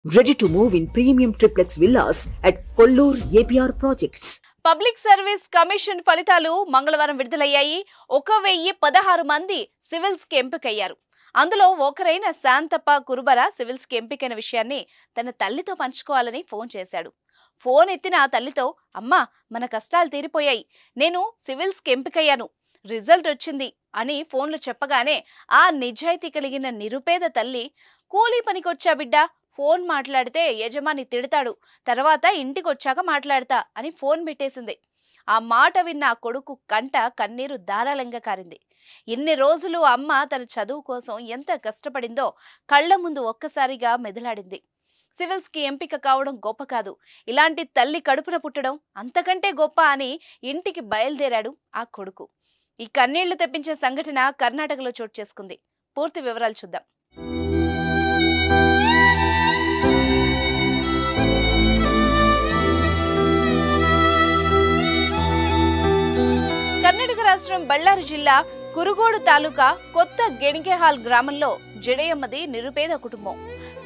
Ready to move in premium triplex villas at Kollur APR Projects. Public service commission ఫలితాలు మంగళవారం విడుదలయ్యాయి. 1016 మంది civils కి ఎంపికయ్యారు. అందులో ఒకరైన శాంతప్ప కురుబర సివిల్స్ కి ఎంపికైన విషయాన్ని తన తల్లితో పంచుకోవాలని ఫోన్ చేశాడు. ఫోన్ ఎత్తిన ఆ తల్లితో, అమ్మా, మన కష్టాలు తీరిపోయాయి, నేను సివిల్స్ కి ఎంపికయ్యాను, రిజల్ట్ వచ్చింది అని ఫోన్లో చెప్పగానే ఆ నిజాయితీ కలిగిన నిరుపేద తల్లి, కూలీ పనికొచ్చా బిడ్డ, ఫోన్ మాట్లాడితే యజమాని తిడతాడు, తర్వాత ఇంటికొచ్చాక మాట్లాడతా అని ఫోన్ పెట్టేసింది. ఆ మాట విన్న ఆ కొడుకు కంట కన్నీరు ధారాళంగా కారింది. ఇన్ని రోజులు అమ్మ తన చదువు కోసం ఎంత కష్టపడిందో కళ్ల ముందు ఒక్కసారిగా మెదలాడింది. సివిల్స్ కి ఎంపిక కావడం గొప్ప కాదు, ఇలాంటి తల్లి కడుపున పుట్టడం అంతకంటే గొప్ప అని ఇంటికి బయలుదేరాడు ఆ కొడుకు. ఈ కన్నీళ్లు తెప్పించే సంఘటన కర్ణాటకలో చోటు చేసుకుంది. పూర్తి వివరాలు చూద్దాం. కర్ణాటక రాష్ట్రం బళ్ళారి జిల్లా కురుగోడు తాలూకా కొత్త గెణిగేహాల్ గ్రామంలో జడేయమ్మది నిరుపేద కుటుంబం.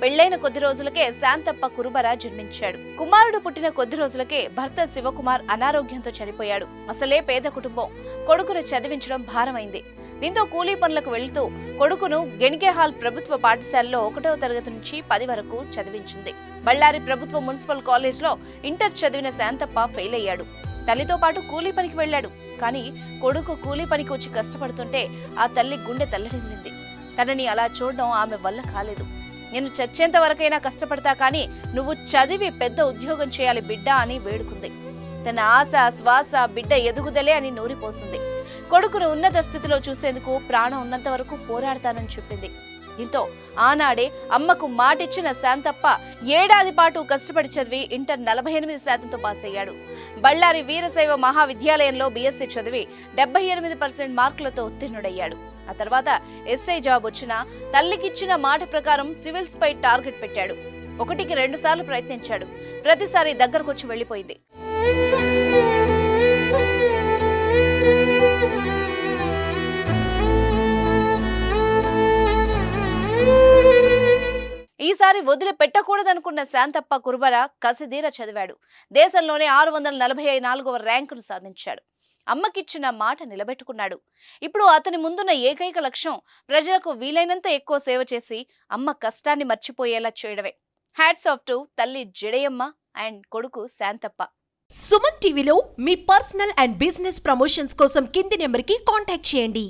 పెళ్లైన కొద్ది రోజులకే శాంతప్ప కురుబర జన్మించాడు. కుమారుడు పుట్టిన కొద్ది రోజులకే భర్త శివకుమార్ అనారోగ్యంతో చనిపోయాడు. అసలే పేద కుటుంబం, కొడుకును చదివించడం భారమైంది. దీంతో కూలీ పనులకు వెళ్తూ కొడుకును గెణిగేహాల్ ప్రభుత్వ పాఠశాలలో 1వ తరగతి నుంచి 10 వరకు చదివించింది. బళ్ళారి ప్రభుత్వ మున్సిపల్ కాలేజ్లో ఇంటర్ చదివిన శాంతప్ప ఫెయిల్ అయ్యాడు. తల్లితో పాటు కూలీ పనికి వెళ్లాడు. కానీ కొడుకు కూలీ పనికి వచ్చి కష్టపడుతుంటే ఆ తల్లి గుండె తల్లడిల్లింది. తనని అలా చూడడం ఆమె వల్ల కాలేదు. నేను చచ్చేంత వరకైనా కష్టపడతా, కానీ నువ్వు చదివి పెద్ద ఉద్యోగం చేయాలి బిడ్డ అని వేడుకుంది. తన ఆశ శ్వాస బిడ్డ ఎదుగుదలే అని నూరిపోసింది. కొడుకును ఉన్నత స్థితిలో చూసేందుకు ప్రాణం ఉన్నంత వరకు పోరాడతానని చెప్పింది. దీంతో ఆనాడే అమ్మకు మాటిచ్చిన శాంతప్ప ఏడాది పాటు కష్టపడి చదివి ఇంటర్ 48% పాస్ అయ్యాడు. బళ్ళారి వీరశైవ మహావిద్యాలయంలో BSc చదివి 78% మార్కులతో ఉత్తీర్ణుడయ్యాడు. ఆ తర్వాత ఎస్ఐ జాబ్ వచ్చినా తల్లికిచ్చిన మాట ప్రకారం సివిల్స్ పై టార్గెట్ పెట్టాడు. 1కి 2 సార్లు ప్రయత్నించాడు. ప్రతిసారి దగ్గరకొచ్చి వెళ్లిపోయింది. ఈసారి వదిలి పెట్టకూడదనుకున్న శాంతప్ప కురుబర కసిదీర చదివాడు. దేశంలోనే 644వ ర్యాంకును సాధించాడు. అమ్మకిచ్చిన మాట నిలబెట్టుకున్నాడు. ఇప్పుడు అతని ముందున్న ఏకైక లక్ష్యం ప్రజలకు వీలైనంత ఎక్కువ సేవ చేసి అమ్మ కష్టాన్ని మర్చిపోయేలా చేయడమే. హ్యాట్స్ ఆఫ్ టు తల్లి జడేయమ్మ అండ్ కొడుకు శాంతప్ప. సుమన్ టీవీలో మీ పర్సనల్ అండ్ బిజినెస్ ప్రమోషన్స్ కోసం కింది నెంబర్కి కాంటాక్ట్ చేయండి.